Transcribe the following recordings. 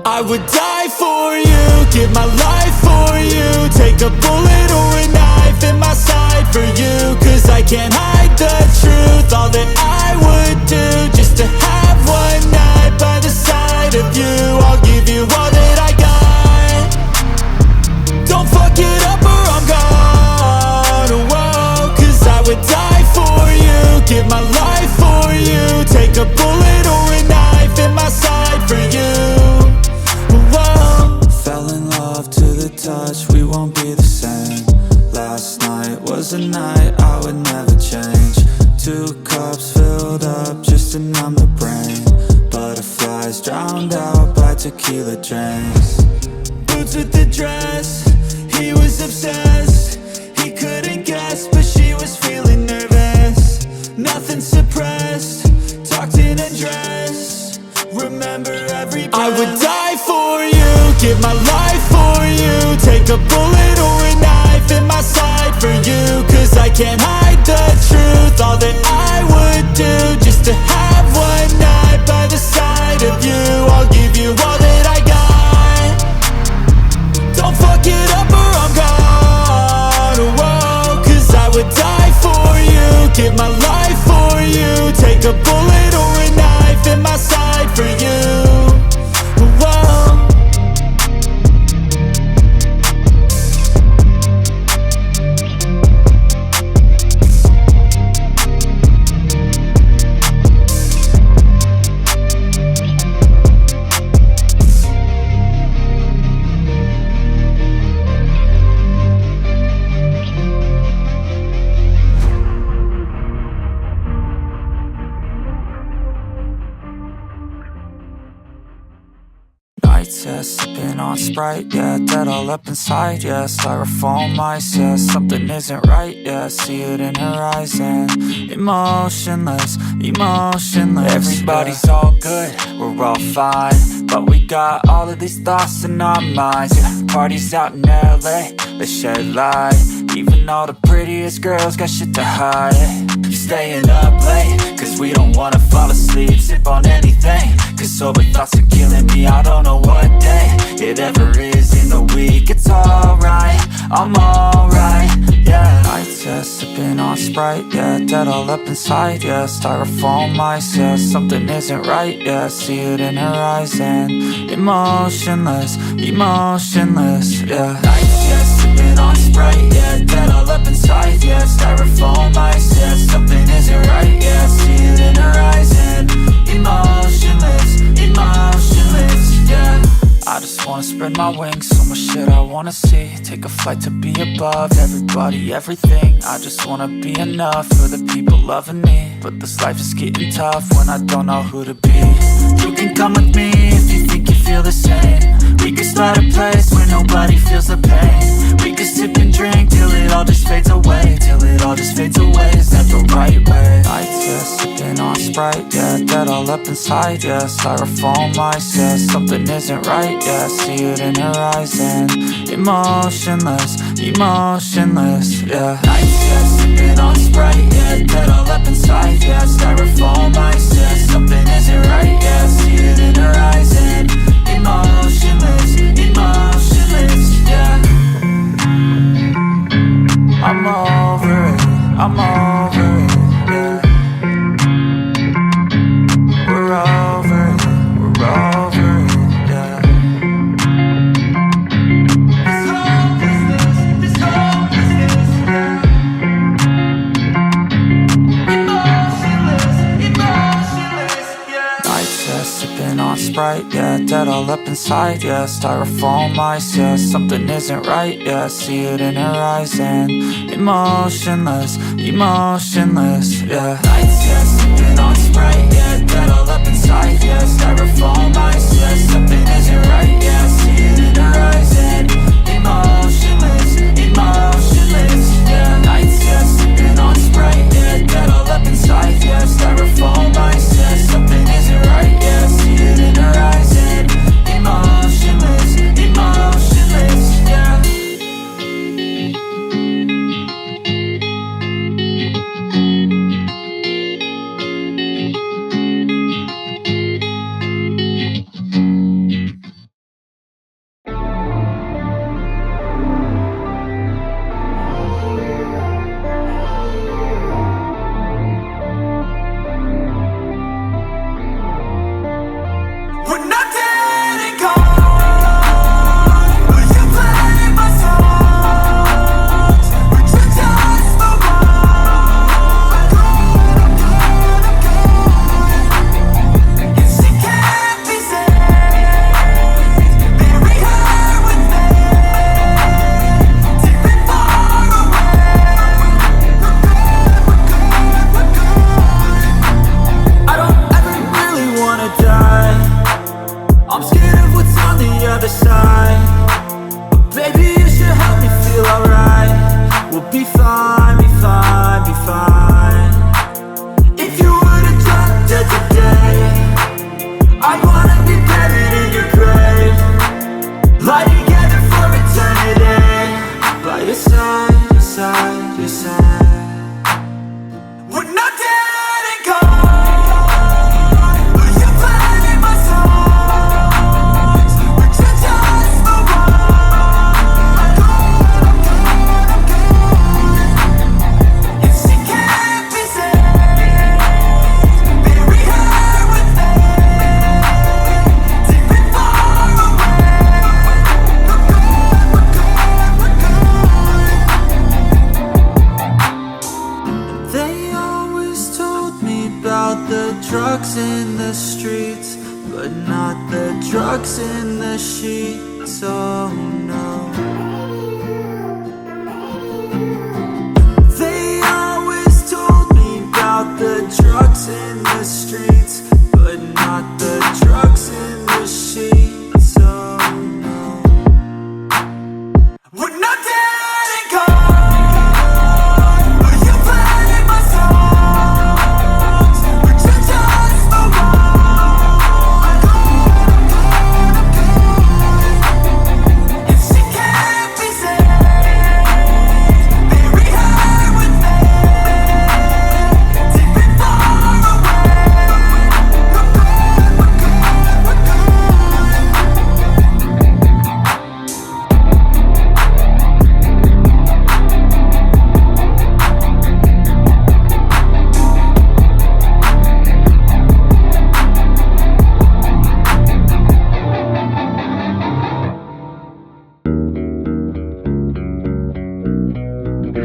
I would die for you, give my life for you. Take a bullet or a knife in my side for you. Cause I can't hide the truth, all that I would do just to have one night by the side of you. I'll give you all that I got. Don't fuck it up or I'm gone, whoa. Cause I would die for you, give my life for you. Take a bullet or a knife in my side for you. Fell in love to the touch, we won't be the same. Last night was a night I would never change. 2 cups filled up just to numb the brain. Butterflies drowned out by tequila drains. Boots with the dress, he was obsessed. He couldn't guess, but she was feeling nervous. Nothing suppressed, tucked in a dress. Remember every breath. I would die for you, give my life for you. Take a bullet or a knife in my side for you. Cause I can't hide the truth, all that I would do just to have one night by the side of you. I'll give you all that I got. Don't fuck it up or I'm gone, whoa. Cause I would die for you, give my life for you. Take a bullet or a knife in my side for you, whoa. Yeah, sipping on Sprite, yeah, dead all up inside, yeah. Styrofoam ice, yeah, something isn't right, yeah. See it in her eyes and emotionless, emotionless. Everybody's all good, we're all fine, but we got all of these thoughts in our minds, yeah. Parties out in LA, let's shed light. Even all the prettiest girls got shit to hide. You staying up late, cause we don't wanna fall asleep. Sip on anything, cause sober thoughts are killing me. I don't know what day it ever is in the week. It's alright, I'm alright, yeah. Nights, yeah, sipping on Sprite, yeah. Dead all up inside, yeah. Styrofoam ice, yeah. Something isn't right, yeah. See it in her eyes and emotionless, emotionless, yeah. Nights, yeah, sipping on Sprite, yeah. Dead all up inside, yeah. Styrofoam ice, yeah. Something isn't right, yeah. See it in her eyes and emotionless, emotionless, yeah. I just wanna spread my wings, so much shit I wanna see. Take a flight to be above everybody, everything. I just wanna be enough for the people loving me. But this life is getting tough when I don't know who to be. You can come with me if you think you feel the same. We can start a place where nobody feels the pain. We can sip and drink till it all just fades away. Till it all just fades away, is that the right way? Nights, yeah, sipping on Sprite, yeah. Dead all up inside, yeah. Styrofoam ice, yeah. Something isn't right, yeah. See it in her eyes and emotionless, emotionless, yeah. Nights, yeah, sipping on Sprite, yeah. Dead all up inside, yeah. Styrofoam ice, yeah. Something isn't right, yeah. See it in her eyes and emotionless, emotionless, yeah. I'm over it, I'm over it, yeah. We're over it, we're over it, yeah. This hopelessness, yeah. Emotionless, emotionless, yeah. Nights, yeah, sipping on Sprite, yeah. Dead all up inside, yeah. Styrofoam ice, yeah. Something isn't right, yeah. See it in her eyes and emotionless, emotionless, yeah. Nights, yeah, sipping on Sprite, yeah. Dead all up inside, yeah. Styrofoam ice, yeah. Something isn't right, yeah. See it in her eyes and emotionless, emotionless, yeah. Nights, yeah, sipping on Sprite, yeah. Dead all up inside, yeah. Styrofoam ice, yeah. Something isn't right, yeah. See it in her eyes and emotionless, emotionless, yeah. drugs in the streets, but not the drugs in the sheets, oh no. They always told me about the drugs in the streets, but not the drugs in the sheets, oh no. We're not dead and gone, but you play my songs, but you just move on. If she can't be saved, bury her with me, take me far away. We're good, we're good, we're good.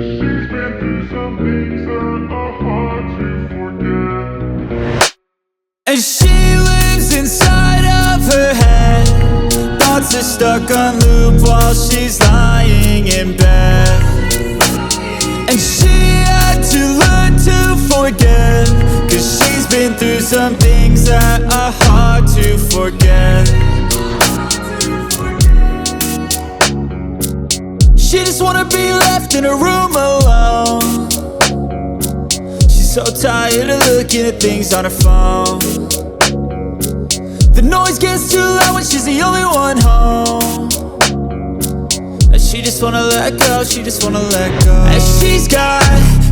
She's been through some things that are hard to forget. And she lives inside of her head. Thoughts are stuck on loop while she's lying in bed. And she had to learn to forget, 'cause she's been through some things that are hard to forget. She just wanna be left in a room alone. She's so tired of looking at things on her phone. The noise gets too loud when she's the only one home. And she just wanna let go, she just wanna let go. And she's got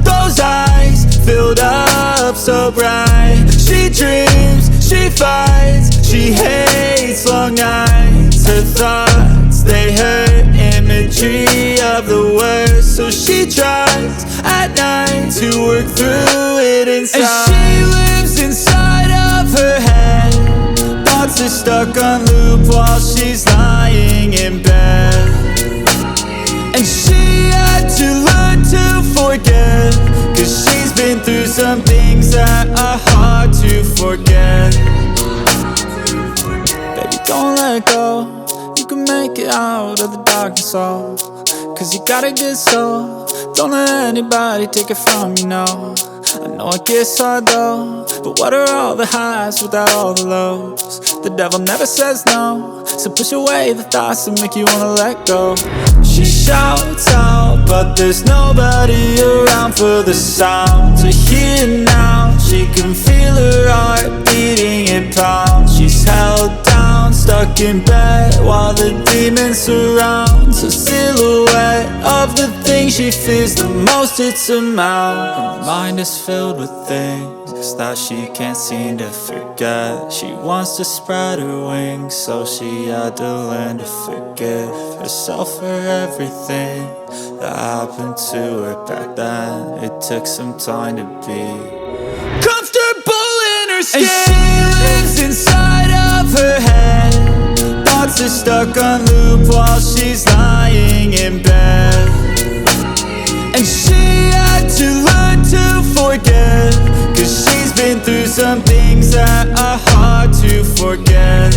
those eyes filled up so bright. She dreams, she fights, she hates long nights. Her thoughts, they hurt, imagery of the worst. So she tries at night to work through it inside. And she lives inside of her head. Thoughts are stuck on loop while she's lying in bed. And she had to learn to forget, 'cause she's been through some things that are hard to forget. Baby, don't let go, you can make it out of the darkness, all 'cause you got a good soul. Don't let anybody take it from you, no. I know it gets hard though, but what are all the highs without all the lows? The devil never says no, so push away the thoughts that make you wanna let go. She shouts out, but there's nobody around for the sound to hear now. She can feel her heart beating and pound. She's held down, stuck in bed while the demons surround. So silhouette of the thing she fears the most, it's a mouth. Her mind is filled with things that she can't seem to forget. She wants to spread her wings, so she had to learn to forgive herself for everything that happened to her back then. It took some time to be comfortable in her skin. And she lives inside of her head. Thoughts are stuck on loop while she's lying in bed. And she had to learn to forget, 'cause she's been through some things that are hard to forget.